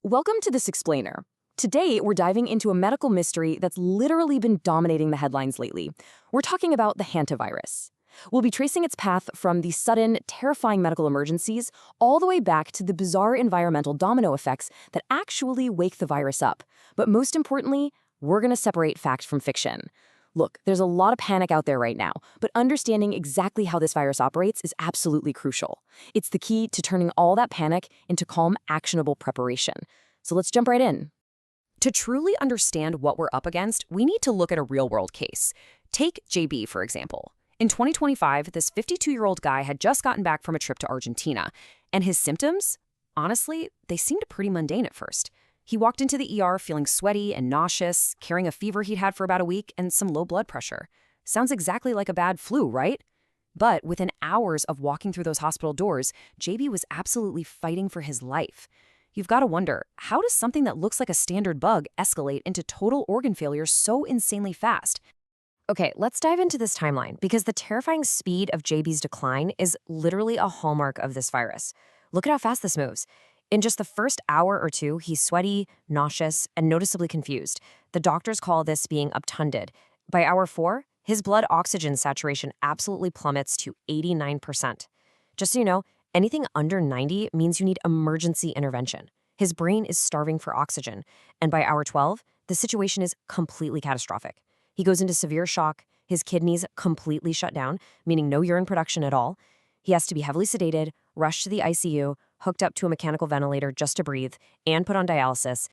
Welcome to this explainer. Today, we're diving into a medical mystery that's literally been dominating the headlines lately. We're talking about the hantavirus. We'll be tracing its path from the sudden, terrifying medical emergencies all the way back to the bizarre environmental domino effects that actually wake the virus up. But most importantly, we're going to separate fact from fiction. Look, there's a lot of panic out there right now, but understanding exactly how this virus operates is absolutely crucial. It's the key to turning all that panic into calm, actionable preparation. So let's jump right in. To truly understand what we're up against, we need to look at a real-world case. Take JB, for example. In 2025, this 52-year-old guy had just gotten back from a trip to Argentina, and his symptoms, honestly, they seemed pretty mundane at first. He walked into the ER feeling sweaty and nauseous, carrying a fever he'd had for about a week and some low blood pressure. Sounds exactly like a bad flu, right? But within hours of walking through those hospital doors, JB was absolutely fighting for his life. You've got to wonder, how does something that looks like a standard bug escalate into total organ failure so insanely fast? Okay, let's dive into this timeline because the terrifying speed of JB's decline is literally a hallmark of this virus. Look at how fast this moves. In just the first hour or two, he's sweaty, nauseous, and noticeably confused. The doctors call this being obtunded. By hour 4, his blood oxygen saturation absolutely plummets to 89%. Just so you know, anything under 90 means you need emergency intervention. His brain is starving for oxygen, and by hour 12, the situation is completely catastrophic. He goes into severe shock, his kidneys completely shut down, meaning no urine production at all. He has to be heavily sedated, rushed to the ICU, hooked up to a mechanical ventilator just to breathe, and put on dialysis.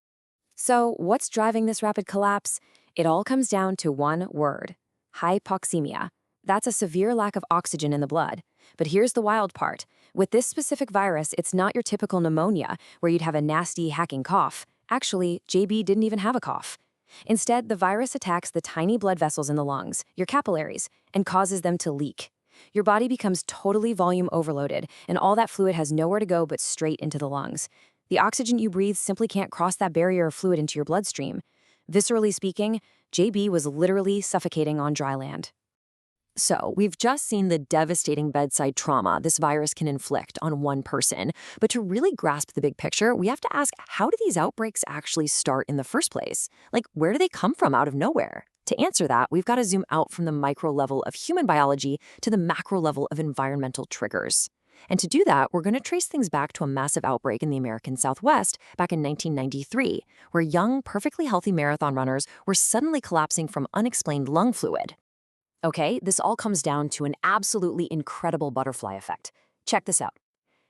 So, what's driving this rapid collapse? It all comes down to one word: hypoxemia. That's a severe lack of oxygen in the blood. But here's the wild part. With this specific virus, it's not your typical pneumonia, where you'd have a nasty, hacking cough. Actually, JB didn't even have a cough. Instead, the virus attacks the tiny blood vessels in the lungs, your capillaries, and causes them to leak. Your body becomes totally volume overloaded, and all that fluid has nowhere to go but straight into the lungs. The oxygen you breathe simply can't cross that barrier of fluid into your bloodstream. Viscerally speaking, JB was literally suffocating on dry land. So, we've just seen the devastating bedside trauma this virus can inflict on one person. But to really grasp the big picture, we have to ask, how do these outbreaks actually start in the first place? Like, where do they come from out of nowhere? To answer that, we've got to zoom out from the micro level of human biology to the macro level of environmental triggers. And to do that, we're going to trace things back to a massive outbreak in the American Southwest back in 1993, where young, perfectly healthy marathon runners were suddenly collapsing from unexplained lung fluid. Okay, this all comes down to an absolutely incredible butterfly effect. Check this out.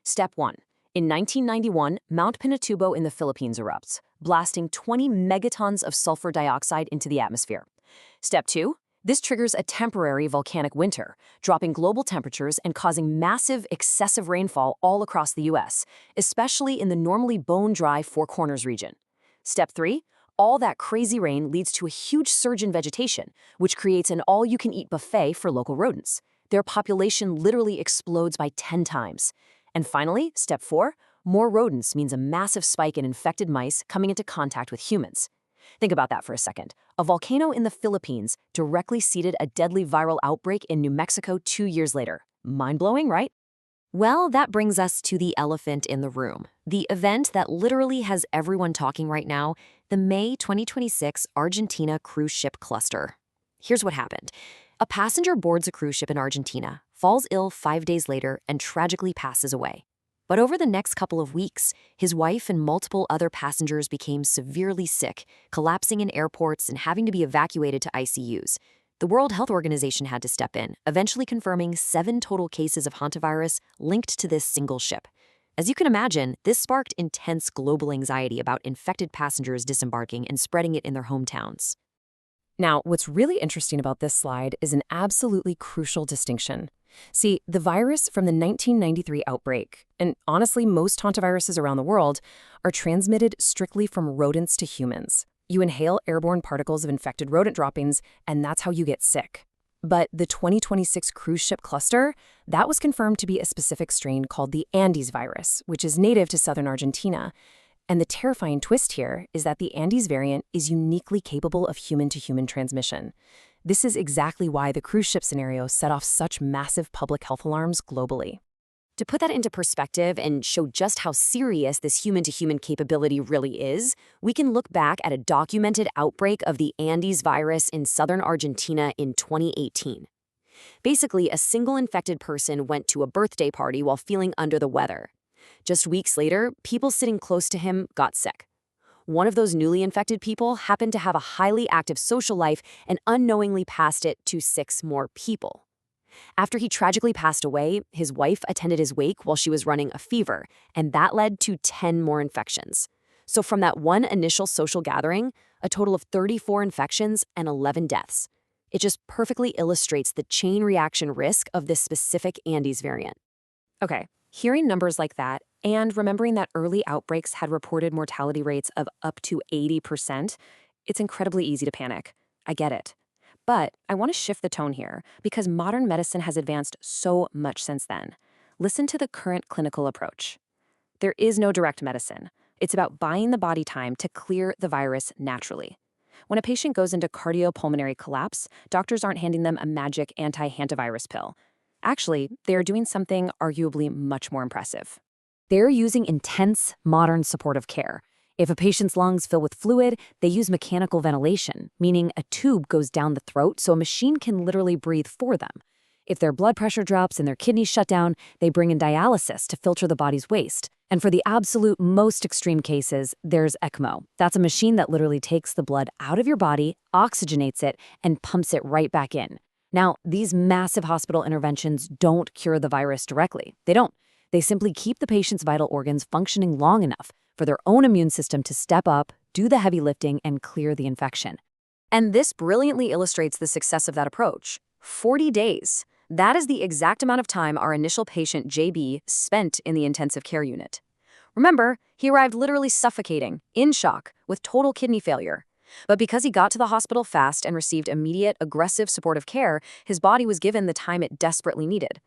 Step 1. In 1991, Mount Pinatubo in the Philippines erupts, blasting 20 megatons of sulfur dioxide into the atmosphere. Step 2. This triggers a temporary volcanic winter, dropping global temperatures and causing massive, excessive rainfall all across the U.S., especially in the normally bone-dry Four Corners region. Step 3. All that crazy rain leads to a huge surge in vegetation, which creates an all-you-can-eat buffet for local rodents. Their population literally explodes by 10 times. And finally, step 4, more rodents means a massive spike in infected mice coming into contact with humans. Think about that for a second. A volcano in the Philippines directly seeded a deadly viral outbreak in New Mexico 2 years later. Mind-blowing, right? Well, that brings us to the elephant in the room. The event that literally has everyone talking right now, the May 2026 Argentina cruise ship cluster. Here's what happened. A passenger boards a cruise ship in Argentina, falls ill 5 days later, and tragically passes away. But over the next couple of weeks, his wife and multiple other passengers became severely sick, collapsing in airports and having to be evacuated to ICUs. The World Health Organization had to step in, eventually confirming 7 total cases of hantavirus linked to this single ship. As you can imagine, this sparked intense global anxiety about infected passengers disembarking and spreading it in their hometowns. Now, what's really interesting about this slide is an absolutely crucial distinction. See, the virus from the 1993 outbreak, and honestly most hantaviruses around the world, are transmitted strictly from rodents to humans. You inhale airborne particles of infected rodent droppings, and that's how you get sick. But the 2026 cruise ship cluster, that was confirmed to be a specific strain called the Andes virus, which is native to southern Argentina. And the terrifying twist here is that the Andes variant is uniquely capable of human-to-human transmission. This is exactly why the cruise ship scenario set off such massive public health alarms globally. To put that into perspective and show just how serious this human-to-human capability really is, we can look back at a documented outbreak of the Andes virus in southern Argentina in 2018. Basically, a single infected person went to a birthday party while feeling under the weather. Just weeks later, people sitting close to him got sick. One of those newly infected people happened to have a highly active social life and unknowingly passed it to 6 more people. After he tragically passed away, his wife attended his wake while she was running a fever, and that led to 10 more infections. So from that one initial social gathering, a total of 34 infections and 11 deaths. It just perfectly illustrates the chain reaction risk of this specific Andes variant. Okay, hearing numbers like that and remembering that early outbreaks had reported mortality rates of up to 80%, it's incredibly easy to panic. I get it. But I want to shift the tone here because modern medicine has advanced so much since then. Listen to the current clinical approach. There is no direct medicine. It's about buying the body time to clear the virus naturally. When a patient goes into cardiopulmonary collapse, doctors aren't handing them a magic anti-hantavirus pill. Actually, they are doing something arguably much more impressive. They're using intense, modern supportive care. If a patient's lungs fill with fluid, they use mechanical ventilation, meaning a tube goes down the throat so a machine can literally breathe for them. If their blood pressure drops and their kidneys shut down, they bring in dialysis to filter the body's waste. And for the absolute most extreme cases, there's ECMO. That's a machine that literally takes the blood out of your body, oxygenates it, and pumps it right back in. Now, these massive hospital interventions don't cure the virus directly. They don't. They simply keep the patient's vital organs functioning long enough for their own immune system to step up, do the heavy lifting, and clear the infection. And this brilliantly illustrates the success of that approach. 40 days. That is the exact amount of time our initial patient, JB, spent in the intensive care unit. Remember, he arrived literally suffocating, in shock, with total kidney failure. But because he got to the hospital fast and received immediate, aggressive supportive care, his body was given the time it desperately needed.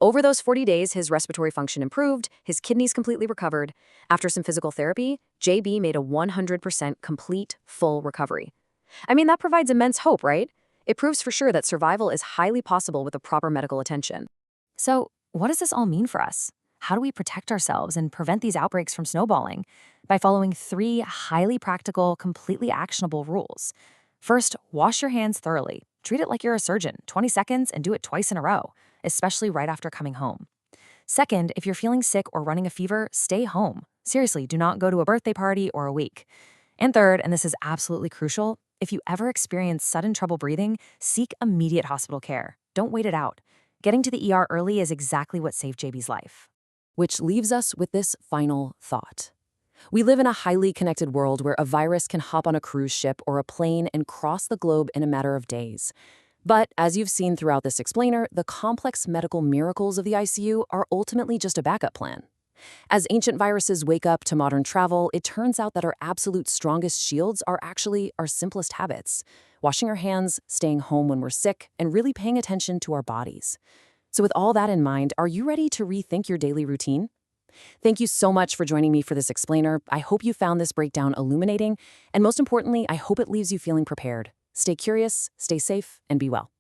Over those 40 days, his respiratory function improved, his kidneys completely recovered. After some physical therapy, JB made a 100% complete, full recovery. I mean, that provides immense hope, right? It proves for sure that survival is highly possible with the proper medical attention. So, what does this all mean for us? How do we protect ourselves and prevent these outbreaks from snowballing? By following 3 highly practical, completely actionable rules. First, wash your hands thoroughly. Treat it like you're a surgeon, 20 seconds, and do it twice in a row, especially right after coming home. Second, if you're feeling sick or running a fever, stay home. Seriously, do not go to a birthday party or a wake. And third, and this is absolutely crucial, if you ever experience sudden trouble breathing, seek immediate hospital care. Don't wait it out. Getting to the ER early is exactly what saved JB's life. Which leaves us with this final thought. We live in a highly connected world where a virus can hop on a cruise ship or a plane and cross the globe in a matter of days. But as you've seen throughout this explainer, the complex medical miracles of the ICU are ultimately just a backup plan. As ancient viruses wake up to modern travel, it turns out that our absolute strongest shields are actually our simplest habits. Washing our hands, staying home when we're sick, and really paying attention to our bodies. So with all that in mind, are you ready to rethink your daily routine? Thank you so much for joining me for this explainer. I hope you found this breakdown illuminating, and most importantly, I hope it leaves you feeling prepared. Stay curious, stay safe, and be well.